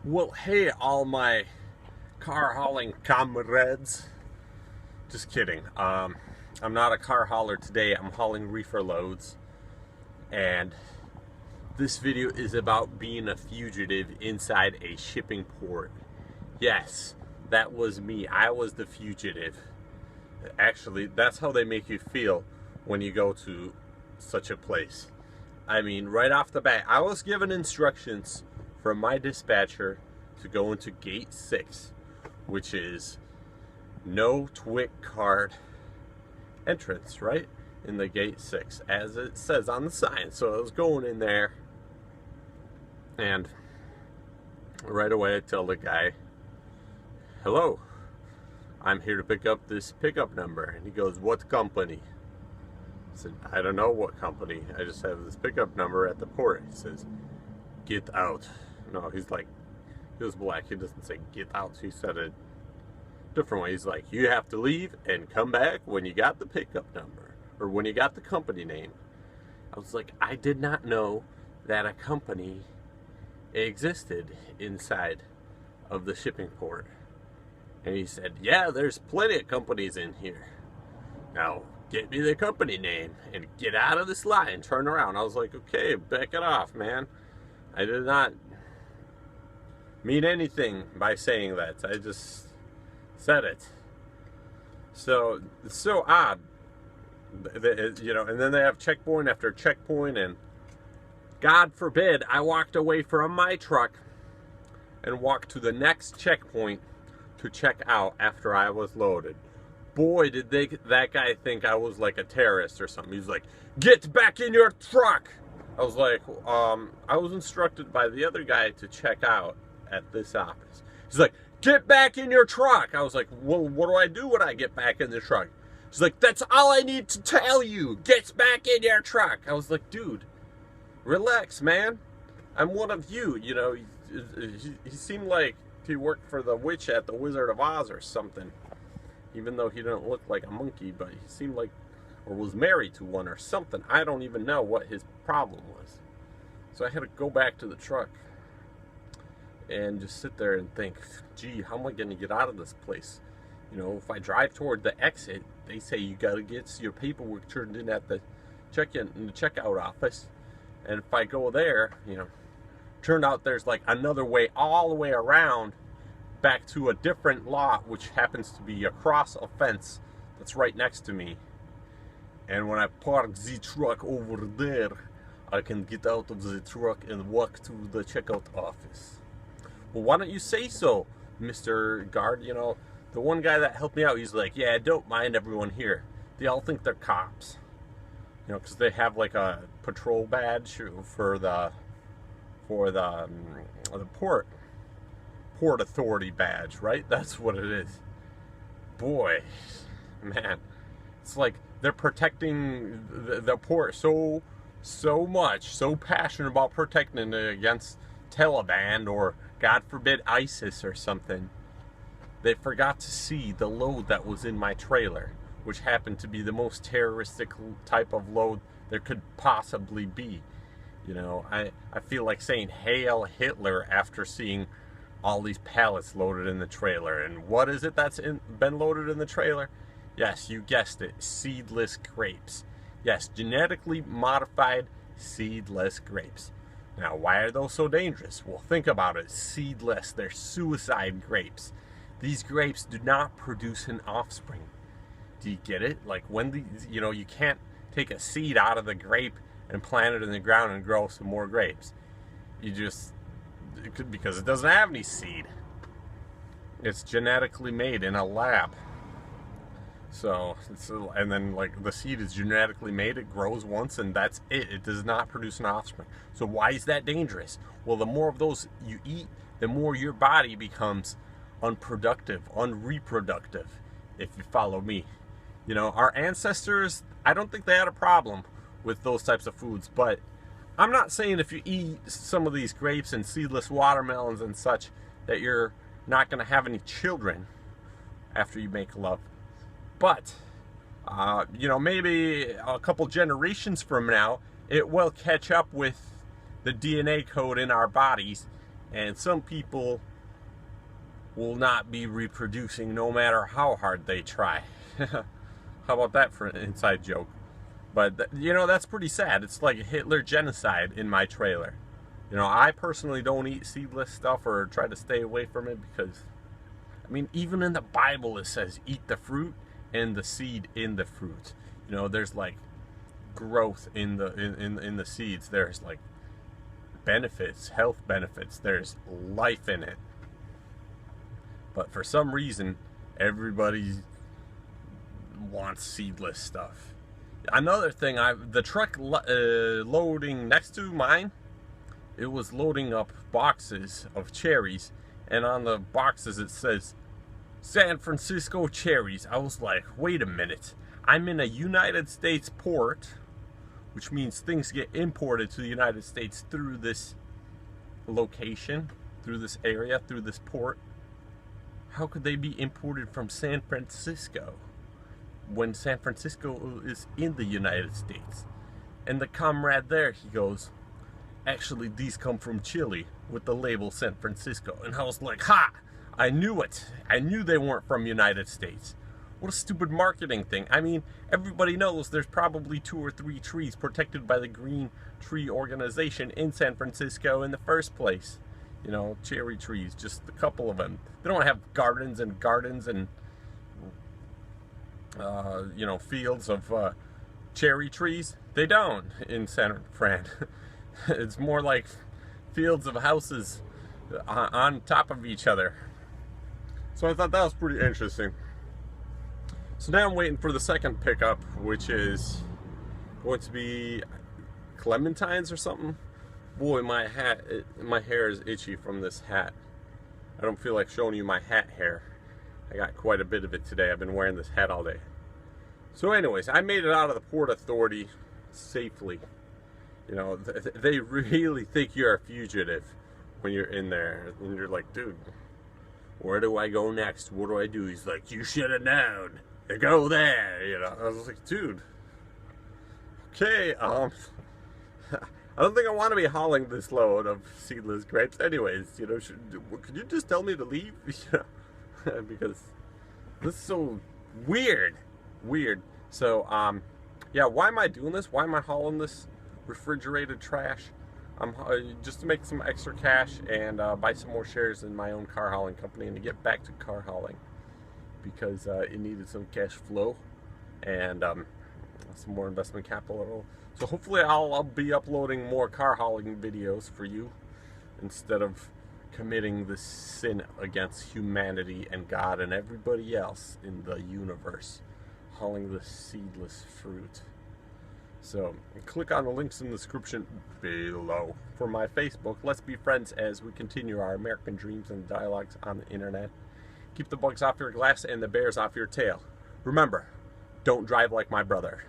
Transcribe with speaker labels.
Speaker 1: Well, hey, all my car hauling comrades. Just kidding. I'm not a car hauler today. I'm hauling reefer loads. And this video is about being a fugitive inside a shipping port. Yes, that was me. I was the fugitive. Actually, that's how they make you feel when you go to such a place. I mean, right off the bat, I was given instructions from my dispatcher to go into gate 6, which is no TWIC card entrance, right? In the gate 6, as it says on the sign. So I was going in there, and right away I tell the guy, hello, I'm here to pick up this pickup number. And he goes, what company? I said, I don't know what company. I just have this pickup number at the port. He says, get out. No, he was black. He doesn't say get out. He said it a different way. He's like, you have to leave and come back when you got the pickup number or when you got the company name. I was like, I did not know that a company existed inside of the shipping port. And he said, yeah, there's plenty of companies in here. Now, get me the company name and get out of this line. Turn around. I was like, okay, back it off, man. I did not mean anything by saying that. I just said it. So, it's so odd. You know, and then they have checkpoint after checkpoint, and God forbid I walked away from my truck and walked to the next checkpoint to check out after I was loaded. Boy, did that guy think I was like a terrorist or something. He was like, get back in your truck. I was like, I was instructed by the other guy to check out at this office. He's like, get back in your truck. I was like, well, what do I do when I get back in the truck? He's like, that's all I need to tell you. Get back in your truck. I was like, dude, relax, man. I'm one of you. You know, he seemed like he worked for the witch at the Wizard of Oz or something. Even though he didn't look like a monkey, but he seemed like, or was married to one or something. I don't even know what his problem was. So I had to go back to the truck and just sit there and think, gee, how am I going to get out of this place? You know, if I drive toward the exit, they say you got to get your paperwork turned in at the checkout office. And if I go there, you know, turned out there's like another way all the way around back to a different lot, which happens to be across a fence that's right next to me. And when I park the truck over there, I can get out of the truck and walk to the checkout office. Well, why don't you say so, Mr. Guard? You know, the one guy that helped me out, he's like, yeah, don't mind everyone here. They all think they're cops. You know, because they have like a patrol badge for the port authority badge, right? That's what it is. Boy, man, it's like they're protecting the port so much, so passionate about protecting it against Taliban or, God forbid, ISIS or something. They forgot to see the load that was in my trailer, which happened to be the most terroristic type of load there could possibly be. You know, I feel like saying Hail Hitler after seeing all these pallets loaded in the trailer. And what is it that's been loaded in the trailer? Yes, you guessed it, seedless grapes. Yes, genetically modified seedless grapes. Now, why are those so dangerous? Well, think about it. Seedless, they're suicide grapes. These grapes do not produce an offspring. Do you get it? Like you know, you can't take a seed out of the grape and plant it in the ground and grow some more grapes. Because it doesn't have any seed. It's genetically made in a lab. So, and then like the seed is genetically made, it grows once and that's it. It does not produce an offspring. So why is that dangerous? Well, the more of those you eat, the more your body becomes unproductive, unreproductive, if you follow me. You know, our ancestors, I don't think they had a problem with those types of foods, but I'm not saying if you eat some of these grapes and seedless watermelons and such that you're not going to have any children after you make love. But, you know, maybe a couple generations from now, it will catch up with the DNA code in our bodies And some people will not be reproducing no matter how hard they try. How about that for an inside joke? But, you know, that's pretty sad. It's like Hitler genocide in my trailer. You know, I personally don't eat seedless stuff or try to stay away from it because, I mean, even in the Bible it says eat the fruit and the seed in the fruit. You know, there's like growth in the seeds. There's like benefits, health benefits. There's life in it. But for some reason, everybody wants seedless stuff. Another thing, the truck loading next to mine, it was loading up boxes of cherries, and on the boxes it says San Francisco cherries. I was like, wait a minute, I'm in a United States port, which means things get imported to the United States through this location, through this area, through this port. How could they be imported from San Francisco when San Francisco is in the United States? And the comrade there, he goes, actually these come from Chile with the label San Francisco. And I was like, ha! I knew it. I knew they weren't from United States. What a stupid marketing thing. I mean, everybody knows there's probably 2 or 3 trees protected by the Green Tree Organization in San Francisco in the first place. You know, cherry trees, just a couple of them. They don't have gardens and you know, fields of cherry trees. They don't in San Fran. It's more like fields of houses on top of each other. So I thought that was pretty interesting. So now I'm waiting for the second pickup, which is going to be clementines or something. Boy, my hair is itchy from this hat. I don't feel like showing you my hat hair. I got quite a bit of it today. I've been wearing this hat all day. So anyways, I made it out of the Port Authority safely. You know, they really think you're a fugitive when you're in there. And you're like, dude, where do I go next? What do I do? He's like, you should have known. Go there. You know, I was like, dude, okay, I don't think I want to be hauling this load of seedless grapes anyways. You know, could you just tell me to leave? Because this is so weird. So, yeah, why am I doing this? Why am I hauling this refrigerated trash? Just to make some extra cash and buy some more shares in my own car hauling company and to get back to car hauling. Because it needed some cash flow and some more investment capital. So hopefully I'll be uploading more car hauling videos for you instead of committing the sin against humanity and God and everybody else in the universe, hauling the seedless fruit. So click on the links in the description below for my Facebook. Let's be friends as we continue our American dreams and dialogues on the internet. Keep the bugs off your glass and the bears off your tail. Remember, don't drive like my brother.